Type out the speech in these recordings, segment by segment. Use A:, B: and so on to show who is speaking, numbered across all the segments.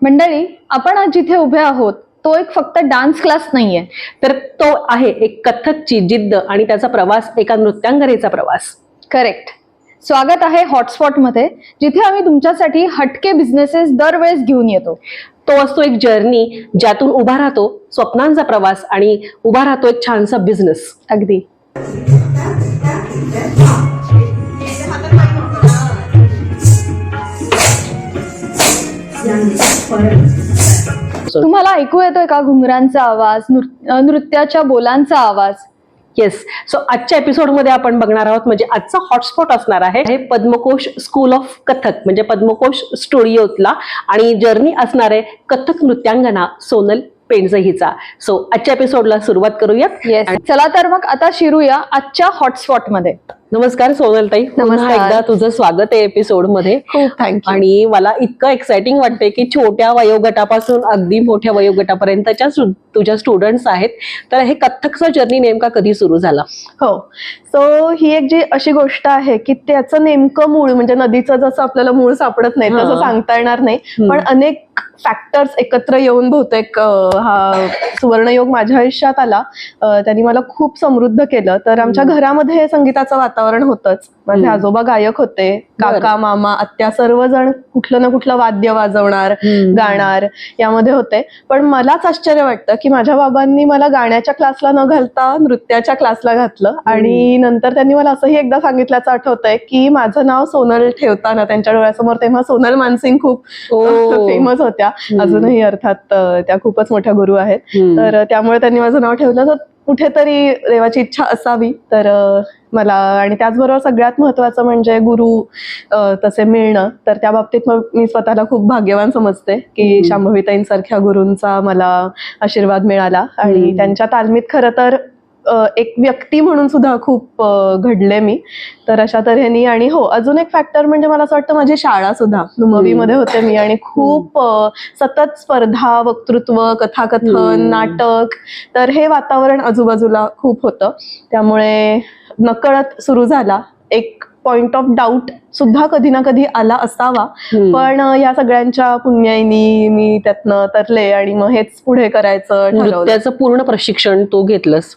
A: मंडळी, आपण आज जिथे उभे आहोत तो एक फक्त डान्स क्लास नाहीये,
B: तर तो आहे एक कथ्थकची जिद्द आणि त्याचा प्रवास, एका नृत्यांगनेचा प्रवास.
A: करेक्ट. स्वागत आहे हॉटस्पॉट मध्ये, जिथे आम्ही तुमच्यासाठी हटके बिझनेसेस दरवेळेस घेऊन येतो.
B: तो असतो एक जर्नी, ज्यातून उभा राहतो स्वप्नांचा प्रवास आणि उभा राहतो एक छानसा बिझनेस.
A: अगदी. तुम्हाला ऐकू येतोय का घुंगरांचा आवाज, नृत्याच्या बोलांचा आवाज?
B: येस. सो आजच्या एपिसोडमध्ये आपण बघणार आहोत, म्हणजे आजचा हॉटस्पॉट असणार आहे हे पद्मकोश स्कूल ऑफ कथक, म्हणजे पद्मकोश स्टुडिओतला, आणि जर्नी असणार आहे कथक नृत्यांगना सोनल पेंडसे हिचा. सो आजच्या एपिसोडला सुरुवात करूयात.
A: येस, चला तर मग आता शिरूया आजच्या हॉटस्पॉट मध्ये.
B: नमस्कार सोनल ताई, पुन्हा एकदा तुझं स्वागत आहे एपिसोड मध्ये.
A: खूप थँक्यू.
B: आणि मला इतकं एक्साइटिंग वाटतंय की छोट्या वयोगटापासून अगदी मोठ्या वयोगटापर्यंतच्या तुझ्या स्टुडंट्स आहेत. तर हे कथ्थकचा जर्नी नेमका कधी सुरू झाला?
C: हो, सो ही एक जी अशी गोष्ट आहे की त्याचं नेमकं मूळ, म्हणजे नदीचं जसं आपल्याला मूळ सापडत नाही तसं सांगता येणार नाही, पण अनेक फॅक्टर्स एकत्र येऊन बहुतेक हा सुवर्णयोग माझ्या आयुष्यात आला. त्यांनी मला खूप समृद्ध केलं. तर आमच्या घरामध्ये संगीताचं वातावरण होतंच. माझे आजोबा गायक होते, काका मामा आत्या सर्वजण कुठलं ना कुठलं वाद्य वाजवणार, गाणार यामध्ये होते. पण मलाच आश्चर्य वाटतं की माझ्या बाबांनी मला गाण्याच्या क्लासला न घालता नृत्याच्या क्लासला घातलं. आणि नंतर त्यांनी मला असंही एकदा सांगितल्याचं आठवतंय की माझं नाव सोनल ठेवताना त्यांच्या डोळ्यासमोर, तेव्हा सोनल मानसिंग खूप फेमस होत्या, अजूनही अर्थात त्या खूपच मोठ्या गुरु आहेत. तर त्यामुळे त्यांनी माझं नाव ठेवलं. तर कुठेतरी देवाची इच्छा असावी तर मला, आणि त्याचबरोबर सगळ्यात महत्वाचं म्हणजे गुरु तसे मिळणं. तर त्या बाबतीत मग मी स्वतःला खूप भाग्यवान समजते की शांभवीताईंसारख्या गुरूंचा मला आशीर्वाद मिळाला. आणि त्यांच्या तालमीत खरं तर एक व्यक्ती म्हणून सुद्धा खूप घडले मी. तर अशा तऱ्हेने. आणि हो, अजून एक फॅक्टर म्हणजे मला असं वाटतं माझी शाळा सुद्धा नुमवीमध्ये होते मी, आणि खूप सतत स्पर्धा, वक्तृत्व, कथाकथन, नाटक, तर हे वातावरण आजूबाजूला खूप होतं. त्यामुळे नकळत सुरू झाला. एक पॉइंट ऑफ डाऊट सुद्धा कधी ना कधी आला असावा, पण या सगळ्यांच्या पुण्याईनी मी त्यातनं तरले आणि मग हेच पुढे करायचं ठरवलं.
B: त्याचं पूर्ण प्रशिक्षण तू घेतलंस.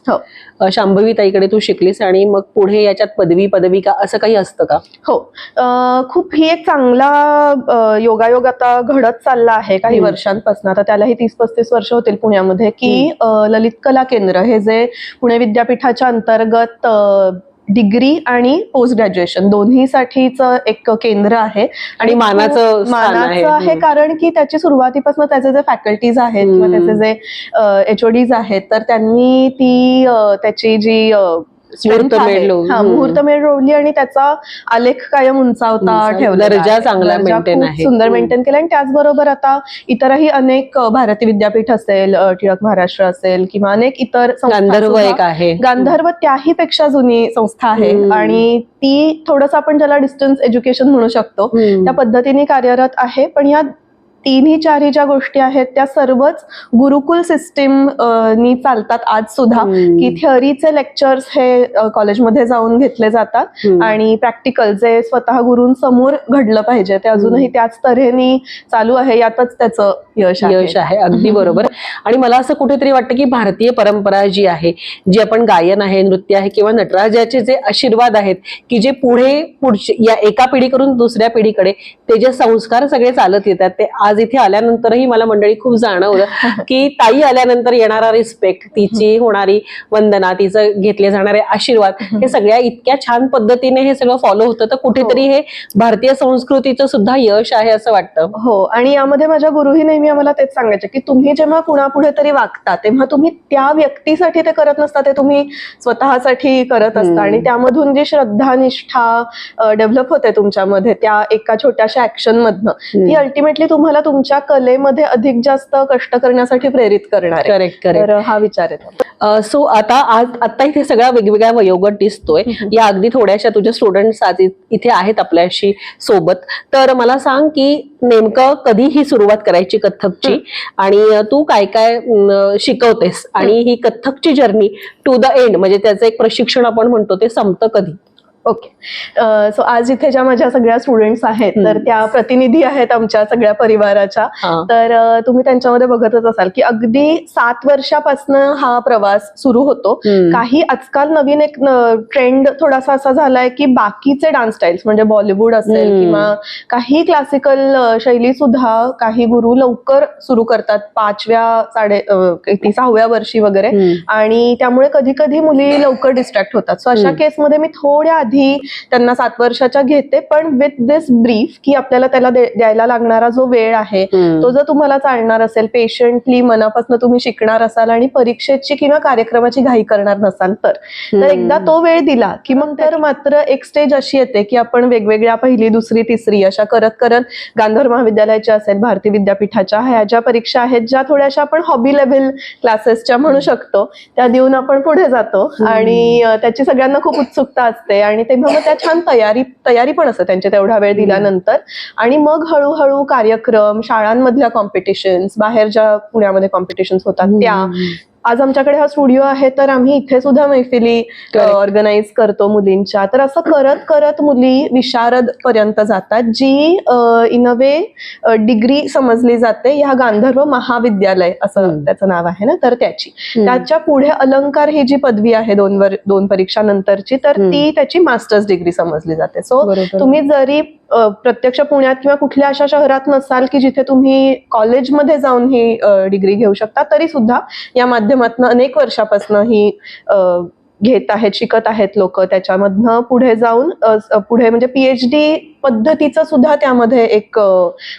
B: शांभवीताईकडे तू शिकलीस आणि मग पुढे याच्यात पदविका असं काही असतं का?
C: हो, खूप ही एक चांगला योगायोग आता घडत चालला आहे काही वर्षांपासून. आता त्यालाही 30-35 वर्ष होतील पुण्यामध्ये, की ललित कला केंद्र हे जे पुणे विद्यापीठाच्या अंतर्गत डिग्री आणि पोस्ट ग्रॅज्युएशन दोन्हीसाठीच एक केंद्र आहे. आणि मानाचं आहे, कारण की त्याची सुरुवातीपासून त्याचे जे फॅकल्टीज आहेत किंवा त्याचे जे HODs आहेत, तर त्यांनी ती त्याची जी मुहूर्तमेढ रोवली आणि त्याचा आलेख कायम उंचावता ठेवला,
B: दर्जा चांगला मेंटेन आहे,
C: सुंदर मेंटेन केला. आणि त्याचबरोबर आता इतरही अनेक, भारती विद्यापीठ असेल, टिळक महाराष्ट्र असेल, किंवा अनेक इतर
B: गांधर्व एक आहे,
C: गांधर्व त्याही पेक्षा जुनी संस्था आहे. आणि ती थोडंसं आपण त्याला डिस्टन्स एज्युकेशन म्हणू शकतो, त्या पद्धतीने कार्यरत आहे. पण या तिन्ही चारही ज्या गोष्टी आहेत त्या सर्वच गुरुकुल सिस्टीम नी चालतात आज सुद्धा, की थिअरीचे लेक्चर्स हे कॉलेजमध्ये जाऊन घेतले जातात आणि प्रॅक्टिकल जे स्वतः गुरूंसमोर घडलं पाहिजे ते अजूनही त्याच तऱ्हेने चालू आहे. यातच त्याचं यश
B: आहे. अगदी बरोबर. आणि मला असं कुठेतरी वाटतं की भारतीय परंपरा जी आहे, जी आपण गायन आहे, नृत्य आहे, किंवा नटराजाचे जे आशीर्वाद आहेत, की जे पुढचे या एका पिढीकडून दुसऱ्या पिढीकडे ते जे संस्कार सगळे चालत येतात, ते आज इथे आल्यानंतरही मला मंडळी खूप जाणवलं की ताई आल्यानंतर येणारा रिस्पेक्ट, तिची होणारी वंदना, तिचं घेतले जाणारे आशीर्वाद, हे सगळ्या इतक्या छान पद्धतीने हे सगळं फॉलो होतं. तर कुठेतरी हे भारतीय संस्कृतीचं सुद्धा यश आहे असं वाटतं.
C: हो, आणि यामध्ये माझ्या गुरुही नेहमी आम्हाला तेच सांगायचे की तुम्ही जेव्हा कुणापुढे तरी वागता तेव्हा तुम्ही त्या व्यक्तीसाठी ते करत नसता, ते तुम्ही स्वतःसाठी करत असता. आणि त्यामधून जी श्रद्धा, निष्ठा डेव्हलप होते तुमच्यामध्ये त्या एका छोट्याशा ऍक्शन मधनं, ती अल्टिमेटली तुम्हाला तुमच्या कलेमध्ये अधिक जास्त कष्ट करण्यासाठी प्रेरित करणार.
B: करेक्ट.
C: तर हा विचार आहे.
B: सो आता इथे सगळा वेगवेगळा वयोगट दिसतोय. या अगदी थोड्याशा तुझ्या स्टुडंट्स आज इथे आहेत आपल्याशी सोबत. तर मला सांग की नेमकं कधी ही सुरुवात करायची कथ्थकची, आणि तू काय काय शिकवतेस, आणि ही कथ्थकची जर्नी टू द एंड, म्हणजे त्याचं एक प्रशिक्षण आपण म्हणतो, ते संपतं कधी?
C: ओके. सो आज इथे ज्या माझ्या सगळ्या स्टुडंट्स आहेत तर त्या प्रतिनिधी आहेत आमच्या सगळ्या परिवाराच्या. तर तुम्ही त्यांच्यामध्ये बघतच असाल की अगदी 7 वर्षापासून हा प्रवास सुरू होतो. काही आजकाल नवीन एक ट्रेंड थोडासा असा झालाय की बाकीचे डान्स स्टाईल्स म्हणजे बॉलिवूड असेल किंवा काही क्लासिकल शैली सुद्धा काही गुरु लवकर सुरू करतात 6व्या वर्षी वगैरे, आणि त्यामुळे कधी कधी मुली लवकर डिस्ट्रॅक्ट होतात. सो अशा केसमध्ये मी थोड्या आधी त्यांना 7 वर्षाच्या घेते, पण विथ दिस ब्रीफ की आपल्याला त्याला द्यायला लागणारा जो वेळ आहे तो जर तुम्हाला चालणार असेल, पेशंटली मनापासून तुम्ही शिकणार असाल आणि परीक्षेची किंवा कार्यक्रमाची घाई करणार नसाल तर एकदा तो वेळ दिला की मग तर मात्र एक स्टेज अशी येते की आपण वेगवेगळ्या 1ली, 2री, 3री अशा करत करत गांधर्व महाविद्यालयाच्या असेल, भारती विद्यापीठाच्या ह्या ज्या परीक्षा आहेत ज्या थोड्याशा आपण हॉबी लेव्हल क्लासेसच्या म्हणू शकतो त्या देऊन आपण पुढे जातो. आणि त्याची सगळ्यांना खूप उत्सुकता असते आणि तेव्हा मग त्या छान तयारी पण असते त्यांच्या तेवढा वेळ दिल्यानंतर. आणि मग हळूहळू कार्यक्रम, शाळांमधल्या कॉम्पिटिशन्स, बाहेर ज्या पुण्यामध्ये कॉम्पिटिशन्स होतात त्या. आज आमच्याकडे हा स्टुडिओ आहे तर आम्ही इथे सुद्धा मैफिली ऑर्गनाईज करतो मुलींच्या. तर असं करत करत मुली विशारद पर्यंत जातात, जी इन अ वे डिग्री समजली जाते. ह्या गांधर्व महाविद्यालय असं त्याचं नाव आहे ना, तर त्याच्या पुढे अलंकार ही जी पदवी आहे 2 परीक्षा नंतरची, तर ती त्याची मास्टर्स डिग्री समजली जाते. सो तुम्ही जरी प्रत्यक्ष पुण्यात किंवा कुठल्या अशा शहरात नसाल की जिथे तुम्ही कॉलेजमध्ये जाऊन ही डिग्री घेऊ शकता, तरी सुद्धा या माध्यमातून अनेक वर्षापासून ही घेत आहेत, शिकत आहेत लोक. त्याच्यामधनं पुढे जाऊन पुढे म्हणजे PhD पद्धतीचं सुद्धा त्यामध्ये एक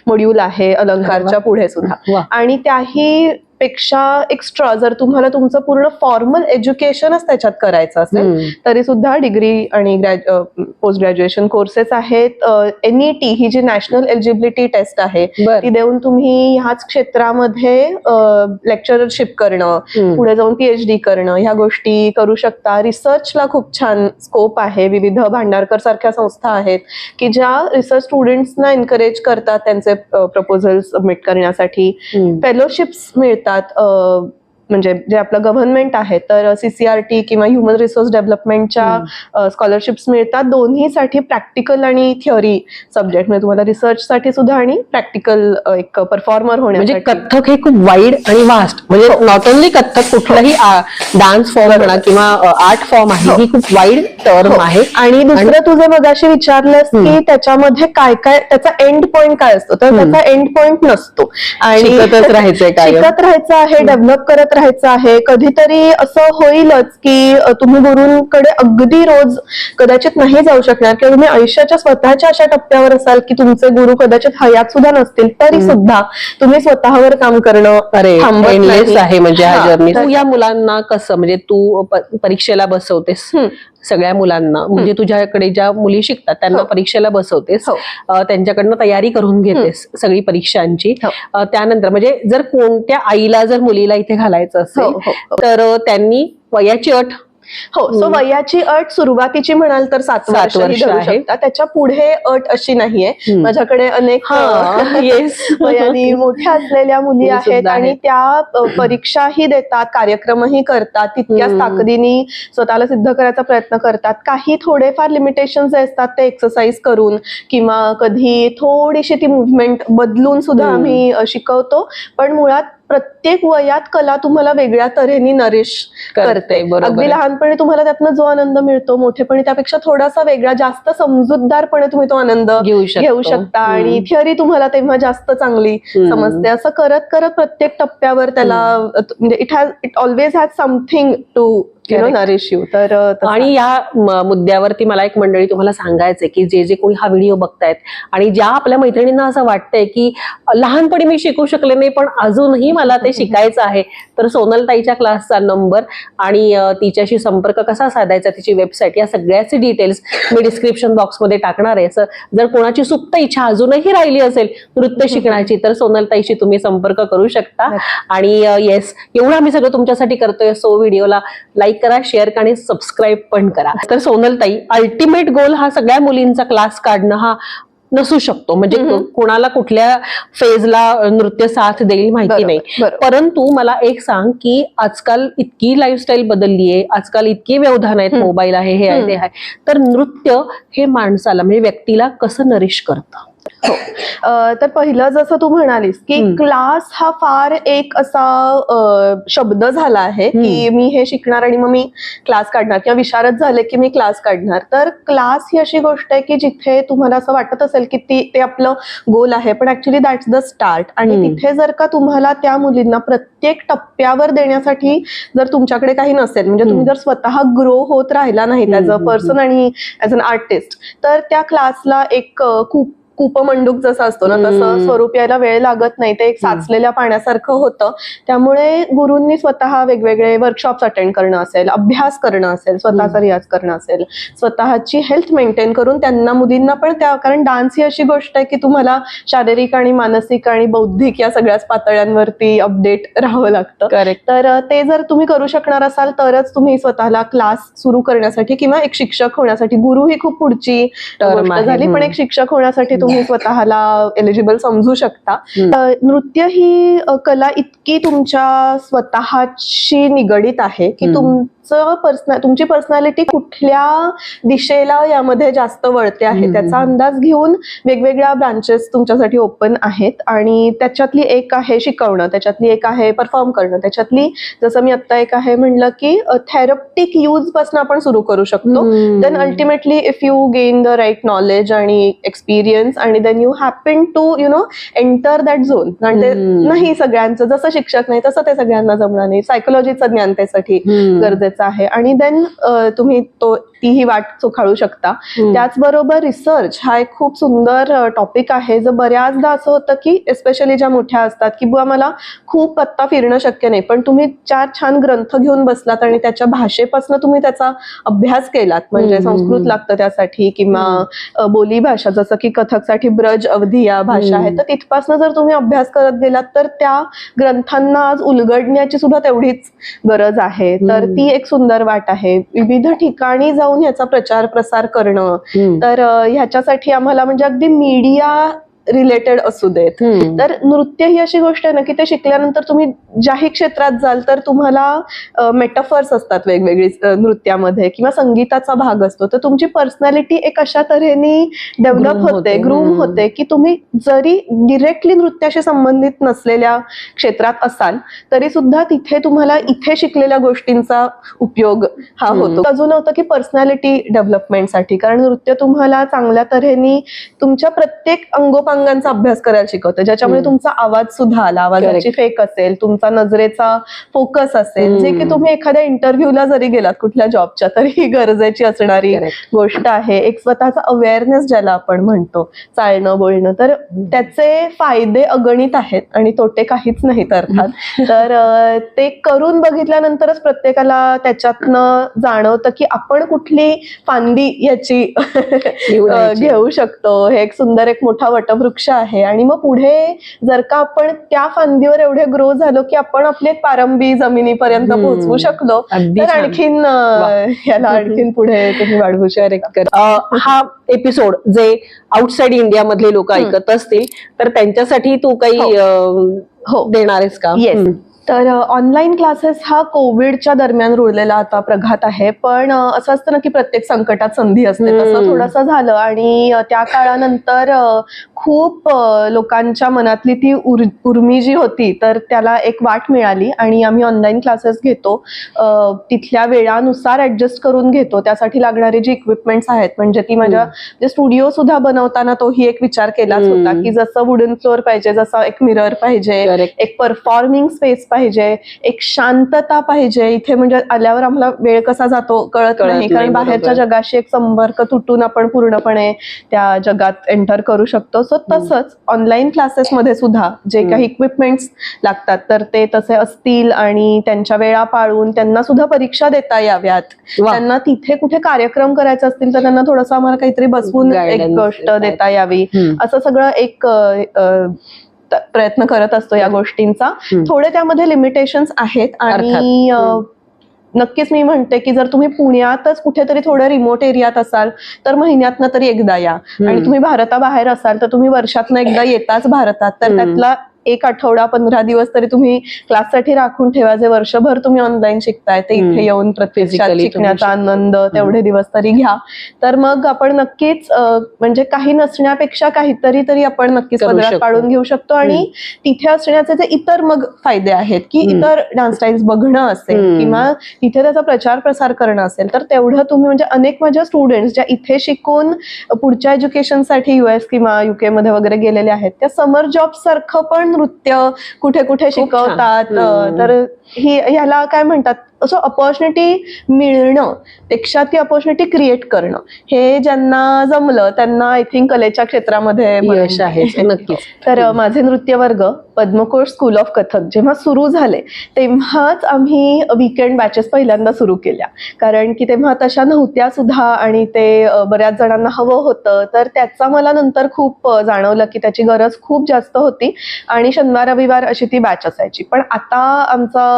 C: मॉड्यूल आहे अलंकारच्या पुढे सुद्धा. आणि त्याही पेक्षा एक्स्ट्रा जर तुम्हाला तुमचं पूर्ण फॉर्मल एज्युकेशनच त्याच्यात करायचं असेल तरी सुद्धा डिग्री आणि पोस्ट ग्रॅज्युएशन कोर्सेस आहेत. NET ही जी नॅशनल एलिजिबिलिटी टेस्ट आहे ती देऊन तुम्ही ह्याच क्षेत्रामध्ये लेक्चरशिप करणं, पुढे जाऊन PhD करणं, ह्या गोष्टी करू शकता. रिसर्चला खूप छान स्कोप आहे. विविध भांडारकर सारख्या संस्था आहेत की ज्या रिसर्च स्टुडंट्सना एनकरेज करतात त्यांचे प्रपोजल सबमिट करण्यासाठी. फेलोशिप्स मिळतात, म्हणजे जे आपलं गव्हर्नमेंट आहे तर CCRT किंवा ह्युमन रिसोर्स डेव्हलपमेंटच्या स्कॉलरशिप्स मिळतात. दोन्हीसाठी प्रॅक्टिकल आणि थिअरी सब्जेक्ट, म्हणजे तुम्हाला रिसर्च साठी सुद्धा आणि प्रॅक्टिकल एक परफॉर्मर होण्यासाठी.
B: म्हणजे कथ्थक हे खूप वाईड आणि वास्ट, म्हणजे नॉट ओनली कथ्थक, कुठलाही डान्स फॉर्म म्हणा किंवा आर्ट फॉर्म आहे, ही खूप वाईड टर्म आहे.
C: आणि दुसरं तुझे मगाशी विचारलंस की त्याच्यामध्ये काय काय त्याचा एंड पॉइंट काय असतो, तर त्याचा एंड पॉइंट नसतो आणि
B: शिकत
C: राहायचं आहे, डेव्हलप करत राहायचं आहे. कधीतरी असं होईलच की तुम्ही गुरूंकडे अगदी रोज कदाचित नाही जाऊ शकणार किंवा तुम्ही आयुष्याच्या स्वतःच्या अशा टप्प्यावर असाल की तुमचे गुरु कदाचित हयात सुद्धा नसतील, तरी सुद्धा तुम्ही स्वतःवर काम करणं
B: एंडलेस आहे. म्हणजे हा जर्नी. तू या मुलांना कसं, म्हणजे तू परीक्षेला बसवतेस सगळ्या मुलांना, म्हणजे तुझ्याकडे ज्या मुली शिकतात त्यांना परीक्षेला बसवतेस, त्यांच्याकडनं तयारी करून घेतेस सगळी परीक्षांची. त्यानंतर म्हणजे जर कोणत्या आईला जर मुलीला इथे घालायचं असेल तर त्यांनी वयाची अट
C: सो वयाची अट सुरुवातीची म्हणाल तर 7 वर्ष आहे. त्याच्या पुढे अट अशी नाहीये. माझ्याकडे अनेक वयाने मोठ्या असलेल्या मुली आहेत आणि त्या परीक्षाही देतात, कार्यक्रमही करतात, तितक्याच ताकदीने स्वतःला सिद्ध करायचा प्रयत्न करतात. काही थोडेफार लिमिटेशन्स असतात ते एक्सरसाइज करून किंवा कधी थोडीशी ती मुवमेंट बदलून सुद्धा आम्ही शिकवतो. पण मुळात प्रत्येक वयात कला तुम्हाला वेगळ्या तऱ्हेने नरिश करते. अगदी लहानपणी तुम्हाला त्यातनं जो आनंद मिळतो, मोठेपणी त्यापेक्षा थोडासा वेगळा, जास्त समजूतदारपणे तुम्ही तो आनंद घेऊ शकता आणि थिअरी तुम्हाला तेव्हा जास्त चांगली समजते. असं करत करत प्रत्येक टप्प्यावर त्याला म्हणजे it always has something to nourish you. तर
B: आणि या मुद्द्यावरती मला एक मंडळी तुम्हाला सांगायचंय की जे कोणी हा व्हिडिओ बघतायत आणि ज्या आपल्या मैत्रिणींना असं वाटतंय की लहानपणी मी शिकू शकले नाही पण अजूनही मला ते शिकायचं आहे, तर सोनलताईच्या क्लासचा नंबर आणि तिच्याशी संपर्क कसा साधायचा, तिची वेबसाईट, या सगळ्याचे डिटेल्स मी डिस्क्रिप्शन बॉक्समध्ये टाकणार आहे. जर कोणाची सुप्त इच्छा अजूनही राहिली असेल नृत्य शिकण्याची तर सोनलताईशी तुम्ही संपर्क करू शकता. आणि येस, एवढं आम्ही सगळं तुमच्यासाठी करतोय. सो व्हिडिओला लाईक करा, शेअर करा आणि सबस्क्राईब पण करा. तर सोनलताई, अल्टिमेट गोल हा सगळ्या मुलींचा क्लास काढणं हा नसू शकतो, म्हणजे कोणाला कुठल्या फेजला नृत्य साथ देईल माहिती
C: बरोबर,
B: नाही.
C: बरोबर.
B: परंतु मला एक सांग की आजकाल इतकी लाईफस्टाईल बदलली आहे, आजकाल इतकी व्यवधान आहेत, मोबाईल आहे, हे आहे, ते आहे, तर नृत्य हे माणसाला म्हणजे व्यक्तीला कसं नरिश करतं?
C: हो. तर पहिलं जसं तू म्हणालीस की क्लास हा फार एक असा शब्द झाला आहे की मी हे शिकणार आणि मग मी क्लास काढणार, किंवा विशारद झाले की मी क्लास काढणार. तर क्लास ही अशी गोष्ट आहे की जिथे तुम्हाला असं वाटत असेल की ते आपलं गोल आहे, पण ऍक्च्युली दॅट्स द स्टार्ट. आणि तिथे जर का तुम्हाला त्या मुलींना प्रत्येक टप्प्यावर देण्यासाठी जर तुमच्याकडे काही नसेल, म्हणजे तुम्ही जर स्वतः ग्रो होत राहिला नाही ॲज अ पर्सन आणि ॲज अन आर्टिस्ट, तर त्या क्लासला एक कूपमंडूक जसं असतो ना, तसं स्वरूप यायला वेळ लागत नाही. ते एक साचलेल्या पाण्यासारखं होतं. त्यामुळे गुरूंनी स्वतः वेगवेगळे वर्कशॉप्स अटेंड करणं असेल, अभ्यास करणं असेल, स्वतःचा रियाज करणं असेल, स्वतःची हेल्थ मेंटेन करून त्यांना मुलींना पण कारण डान्स ही अशी गोष्ट आहे की तुम्हाला शारीरिक आणि मानसिक आणि बौद्धिक या सगळ्याच पातळ्यांवरती अपडेट राहावं लागतं.
B: करेक्ट.
C: तर ते जर तुम्ही करू शकणार असाल तरच तुम्ही स्वतःला क्लास सुरू करण्यासाठी किंवा एक शिक्षक होण्यासाठी, गुरु ही खूप पुढची गोष्ट झाली, पण एक शिक्षक होण्यासाठी तुम्ही स्वतःला एलिजिबल समजू शकता. नृत्य ही कला इतकी तुमच्या स्वतःशी निगडीत आहे की तुमची पर्सनॅलिटी कुठल्या दिशेला यामध्ये जास्त वळते आहे त्याचा अंदाज घेऊन वेगवेगळ्या ब्रांचेस तुमच्यासाठी ओपन आहेत. आणि त्याच्यातली एक आहे शिकवणं, त्याच्यातली एक आहे परफॉर्म करणं, त्याच्यातली जसं मी आता एक आहे म्हणलं की थेरप्टिक यूज पासून आपण सुरू करू शकतो. Then ultimately if you gain the right knowledge आणि एक्सपिरियन्स आणि then you happen to enter that zone. कारण ते नाही सगळ्यांचं, जसं शिक्षक नाही तसं ते सगळ्यांना जमणार नाही. सायकोलॉजीचं ज्ञान त्यासाठी गरजेचं आहे आणि देन तुम्ही तीही वाट चोखाळू शकता. त्याचबरोबर रिसर्च हा एक खूप सुंदर टॉपिक आहे. जो बऱ्याचदा असं होतं की एस्पेशली ज्या मोठ्या असतात की बुवा मला खूप पत्ता फिरणं शक्य नाही, पण तुम्ही 4 छान ग्रंथ घेऊन बसलात आणि त्याच्या भाषेपासून तुम्ही त्याचा अभ्यास केलात, म्हणजे संस्कृत लागतं त्यासाठी किंवा बोली भाषा, जसं की कथकसाठी ब्रज अवधी या भाषा आहे, तर तिथपासून जर तुम्ही अभ्यास करत गेलात तर त्या ग्रंथांना आज उलगडण्याची सुद्धा तेवढीच गरज आहे. तर ती एक सुंदर वाट आहे. विविध ठिकाणी जाऊन ह्याचा प्रचार प्रसार करणं, तर ह्याच्यासाठी आम्हाला म्हणजे अगदी मीडिया रिलेटेड असू देत. तर नृत्य ही अशी गोष्ट आहे ना की ते शिकल्यानंतर तुम्ही ज्याही क्षेत्रात जाल तर तुम्हाला मेटाफर्स असतात वेगवेगळी नृत्यामध्ये, किंवा संगीताचा भाग असतो, तर तुमची पर्सनॅलिटी एक अशा तऱ्हेने डेव्हलप होते, ग्रूम होते की तुम्ही जरी डिरेक्टली नृत्याशी संबंधित नसलेल्या क्षेत्रात असाल तरी सुद्धा तिथे तुम्हाला इथे शिकलेल्या गोष्टींचा उपयोग हा होतो. अजून होतं की पर्सनॅलिटी डेव्हलपमेंटसाठी, कारण नृत्य तुम्हाला चांगल्या तऱ्हेने तुमच्या प्रत्येक अंगोपांगांचा अभ्यास करायला शिकवतं, ज्याच्यामुळे तुमचा आवाज सुद्धा आला, आवाजाची फेक असेल, तुमचा नजरेचा फोकस असेल, जे की तुम्ही एखाद्या इंटरव्ह्यूला जरी गेलात कुठल्या जॉबच्या तरी ही गरजेची असणारी गोष्ट आहे. एक स्वतःचा अवेअरनेस ज्याला आपण म्हणतो, चालणं बोलणं, तर त्याचे फायदे अगणित आहेत आणि तोटे काहीच नाहीत अर्थात. तर ते करून बघितल्यानंतरच प्रत्येकाला त्याच्यातनं जाणवतं की आपण कुठली फांदी याची घेऊ शकतो. हे एक सुंदर एक मोठा वटवृक्ष आहे. आणि मग पुढे जर का आपण त्या फांदीवर एवढे ग्रो झालो की आपण आपली एक पारंबी जमिनीपर्यंत पोहोचवू शकलो, तर आणखीन याला आणखीन पुढे तुम्ही वाढवू शकता.
B: हा एपिसोड जे आउटसाइड इंडिया मधले लोक ऐकत असतील तर त्यांच्यासाठी तू काही देणार आहेस का?
C: येस. तर ऑनलाईन क्लासेस हा कोविडच्या दरम्यान रुळलेला आता प्रघात आहे, पण असं असतं ना की प्रत्येक संकटात संधी असते, तसं थोडंसं झालं. आणि त्या काळानंतर खूप लोकांच्या मनातली ती उर्मी जी होती तर त्याला एक वाट मिळाली आणि आम्ही ऑनलाईन क्लासेस घेतो. तिथल्या वेळानुसार ऍडजस्ट करून घेतो. त्यासाठी लागणारी जी इक्विपमेंट्स आहेत, म्हणजे ती माझ्या स्टुडिओ सुद्धा बनवताना तोही एक विचार केलाच होता की जसं वुडन फ्लोअर पाहिजे, जसं एक मिरर पाहिजे, एक परफॉर्मिंग स्पेस पाहिजे, एक शांतता पाहिजे. इथे म्हणजे आल्यावर आम्हाला वेळ कसा जातो कळत नाही, कारण बाहेरच्या जगाशी एक संपर्क तुटून आपण पूर्णपणे त्या जगात एंटर करू शकतो. सो तसंच ऑनलाईन क्लासेसमध्ये सुद्धा जे काही इक्विपमेंट्स लागतात तर ते तसे असतील आणि त्यांच्या वेळा पाळून त्यांना सुद्धा परीक्षा देता याव्यात. त्यांना तिथे कुठे कार्यक्रम करायचे असतील तर त्यांना थोडंसं आम्हाला काहीतरी बसवून एक गोष्ट देता यावी, असं सगळं एक प्रयत्न करत असतो या गोष्टींचा. थोडे त्यामध्ये लिमिटेशन्स आहेत आणि नक्कीच मी म्हणते की जर तुम्ही पुण्यातच कुठेतरी थोडं रिमोट एरियात असाल तर महिन्यातनं तरी एकदा या, आणि तुम्ही भारताबाहेर असाल तर तुम्ही वर्षातनं एकदा येताच भारतात, तर त्यातला 1 आठवडा 15 दिवस तरी तुम्ही क्लाससाठी राखून ठेवा. जे वर्षभर तुम्ही ऑनलाईन शिकताय ते इथे येऊन प्रत्यक्षात
B: Physically
C: शिकण्याचा आनंद तेवढे दिवस तरी घ्या. तर मग आपण नक्कीच म्हणजे काही नसण्यापेक्षा काहीतरी तरी आपण नक्कीच
B: करू
C: पदरात
B: शकतो.
C: पाडून घेऊ शकतो. आणि तिथे असण्याचे जे इतर मग फायदे आहेत की इतर डान्स स्टाईल्स बघणं असेल किंवा तिथे त्याचा प्रचार प्रसार करणं असेल, तर तेवढं तुम्ही म्हणजे अनेक माझ्या स्टुडंट्स ज्या इथे शिकून पुढच्या एज्युकेशनसाठी US किंवा UK मध्ये वगैरे गेलेले आहेत, त्या समर जॉब सारखं पण नृत्य कुठे कुठे शिकवतात. तर ह्याला काय म्हणतात, असं अपॉर्च्युनिटी मिळणं पेक्षा ती अपॉर्च्युनिटी क्रिएट करणं, हे ज्यांना जमलं त्यांना आय थिंक कलेच्या क्षेत्रामध्ये
B: यश आहे. नक्कीच.
C: तर माझे नृत्य वर्ग पद्मकोश स्कूल ऑफ कथक जेव्हा सुरू झाले तेव्हाच आम्ही वीकेंड बॅचेस पहिल्यांदा सुरू केल्या, कारण की तेव्हा तशा नव्हत्या सुद्धा आणि ते बऱ्याच जणांना हवं होतं. तर त्याचा मला नंतर खूप जाणवलं की त्याची गरज खूप जास्त होती आणि शनिवार रविवार अशी ती बॅच असायची. पण आता आमचा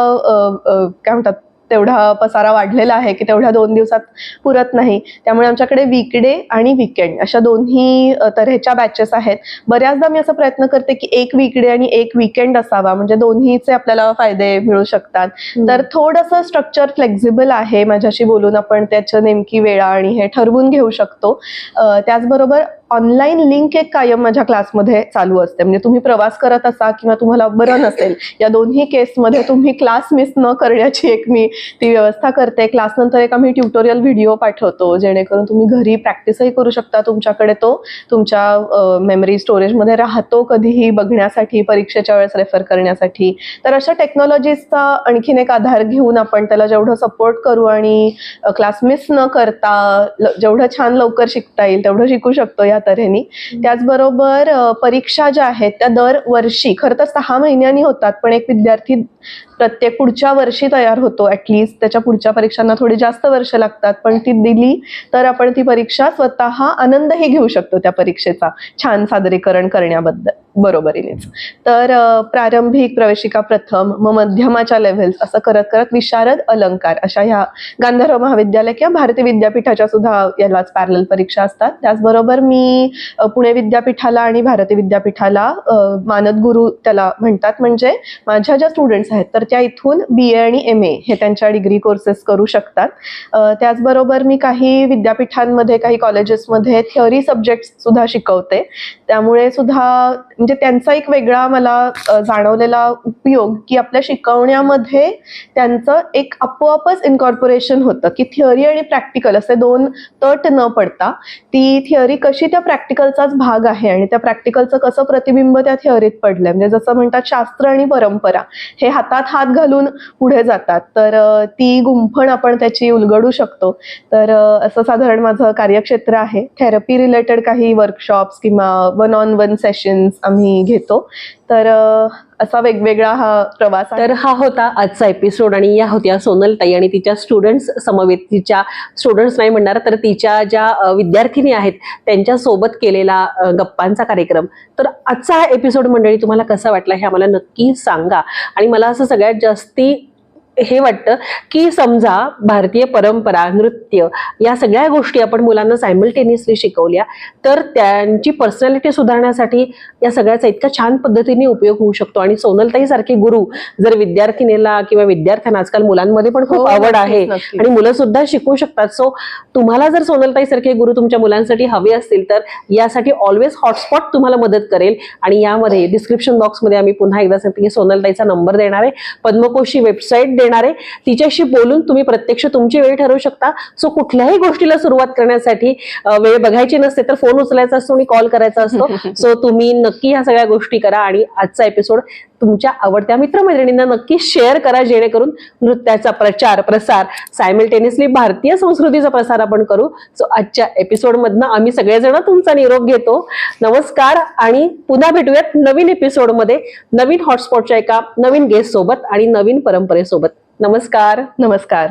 C: काय म्हणतात तेवढा पसारा वाढलेला आहे की तेवढ्या 2 दिवसात पुरत नाही, त्यामुळे आमच्याकडे वीकडे आणि वीकेंड अशा दोन्ही तऱ्हेच्या बॅचेस आहेत. बऱ्याचदा मी असा प्रयत्न करते की 1 वीकडे आणि 1 वीकेंड असावा, म्हणजे दोन्हीचे आपल्याला फायदे मिळू शकतात. तर थोडंसं स्ट्रक्चर फ्लेक्झिबल आहे, माझ्याशी बोलून आपण त्याचं नेमकी वेळा आणि हे ठरवून घेऊ शकतो. त्याचबरोबर ऑनलाईन लिंक एक कायम माझ्या क्लासमध्ये चालू असते, म्हणजे तुम्ही प्रवास करत असा किंवा तुम्हाला बरं नसेल, या दोन्ही केसमध्ये तुम्ही क्लास मिस न करण्याची एक मी ती व्यवस्था करते. क्लास नंतर एक आम्ही ट्युटोरियल व्हिडिओ पाठवतो, जेणेकरून तुम्ही घरी प्रॅक्टिसही करू शकता. तुमच्याकडे तो तुमच्या मेमरी स्टोरेजमध्ये राहतो कधीही बघण्यासाठी, परीक्षेच्या वेळेस रेफर करण्यासाठी. तर अशा टेक्नॉलॉजीजचा आणखीन एक आधार घेऊन आपण त्याला जेवढं सपोर्ट करू आणि क्लास मिस न करता जेवढं छान लवकर शिकता येईल तेवढं शिकू शकतो या तऱ्हेने. त्याचबरोबर परीक्षा ज्या आहेत त्या दरवर्षी खरं तर 6 महिन्यांनी होतात, पण एक विद्यार्थी प्रत्येक पुढच्या वर्षी तयार होतो. ऍटलिस्ट त्याच्या पुढच्या परीक्षांना थोडी जास्त वर्ष लागतात, पण ती दिली तर आपण ती परीक्षा स्वतः आनंदही घेऊ शकतो त्या परीक्षेचा छान सादरीकरण करण्याबद्दल बरोबरीनेच. तर प्रारंभिक, प्रवेशिका प्रथम, मग मध्यमाच्या लेव्हल्स असं करत करत विशारद, अलंकार अशा ह्या गांधर्व महाविद्यालय किंवा भारतीय विद्यापीठाच्या सुद्धा यालाच पॅरलल परीक्षा असतात. त्याचबरोबर मी पुणे विद्यापीठाला आणि भारतीय विद्यापीठाला मानद गुरु त्याला म्हणतात, म्हणजे माझ्या ज्या स्टुडंट्स आहेत तर त्या इथून BA आणि MA हे त्यांच्या डिग्री कोर्सेस करू शकतात. त्याचबरोबर मी काही विद्यापीठांमध्ये, काही कॉलेजेसमध्ये थिअरी सब्जेक्ट सुद्धा शिकवते, त्यामुळे सुद्धा म्हणजे त्यांचा एक वेगळा मला जाणवलेला उपयोग की आपल्या शिकवण्यामध्ये त्यांचं एक आपोआपच इन्कॉर्पोरेशन होतं की थिअरी आणि प्रॅक्टिकल असे 2 तट न पडता ती थिअरी कशी त्या प्रॅक्टिकलचाच भाग आहे आणि त्या प्रॅक्टिकलचं कसं प्रतिबिंब त्या थिअरीत पडलंय. म्हणजे जसं म्हणतात शास्त्र आणि परंपरा हे हातात हात घालून पुढे जातात, तर ती गुंफण आपण त्याची उलगडू शकतो. तर असं साधारण माझं कार्यक्षेत्र आहे. थेरपी रिलेटेड काही वर्कशॉप्स किंवा 1-on-1 सेशन्स आम्ही घेतो. तर असा वेगवेगळा हा प्रवास आहे.
B: तर हा होता आजचा एपिसोड आणि या होत्या सोनलताई आणि तिच्या स्टुडंट्स समवेत, तिच्या स्टुडंट्स नाही म्हणणार तर तिच्या ज्या विद्यार्थिनी आहेत त्यांच्या सोबत केलेला गप्पांचा कार्यक्रम. तर आजचा हा एपिसोड मंडळी तुम्हाला कसा वाटला हे आम्हाला नक्की सांगा. आणि मला असं सगळ्यात जास्ती हे वाटतं की समजा भारतीय परंपरा, नृत्य या सगळ्या गोष्टी आपण मुलांना सायमल्टेनियसली शिकवल्या तर त्यांची पर्सनॅलिटी सुधारण्यासाठी या सगळ्याचा इतका छान पद्धतीने उपयोग होऊ शकतो. आणि सोनलताई सारखे गुरु जर विद्यार्थिनीला किंवा विद्यार्थ्यांना, आजकाल मुलांमध्ये पण खूप आवड आहे आणि मुलं सुद्धा शिकू शकतात. सो तुम्हाला जर सोनलताई सारखे गुरु तुमच्या मुलांसाठी हवे असतील तर यासाठी ऑलवेज हॉटस्पॉट तुम्हाला मदत करेल. आणि यामध्ये डिस्क्रिप्शन बॉक्समध्ये आम्ही पुन्हा एकदा सांगते की सोनलताईचा नंबर देणार आहे, पद्मकोशी वेबसाईट देणार आहे, तिच्याशी बोलून तुम्ही प्रत्यक्ष तुमची वेळ ठरवू शकता. सो कुठल्याही गोष्टीला सुरुवात करण्यासाठी वेळ बघायची नसते, तर फोन उचलायचा असतो आणि कॉल करायचा असतो. सो तुम्ही नक्की ह्या सगळ्या गोष्टी करा आणि आजचा एपिसोड तुमच्या आवडत्या मित्रमैत्रिणींना नक्की शेअर करा, जेणेकरून नृत्याचा प्रचार प्रसार, सायमल्टेनियसली भारतीय संस्कृतीचा प्रसार आपण करू. सो आजच्या एपिसोडमधनं आम्ही सगळेजण तुमचा निरोप घेतो. नमस्कार आणि पुन्हा भेटूयात नवीन एपिसोडमध्ये, नवीन हॉटस्पॉटच्या एका नवीन गेस्ट सोबत आणि नवीन परंपरेसोबत. नमस्कार.
C: नमस्कार.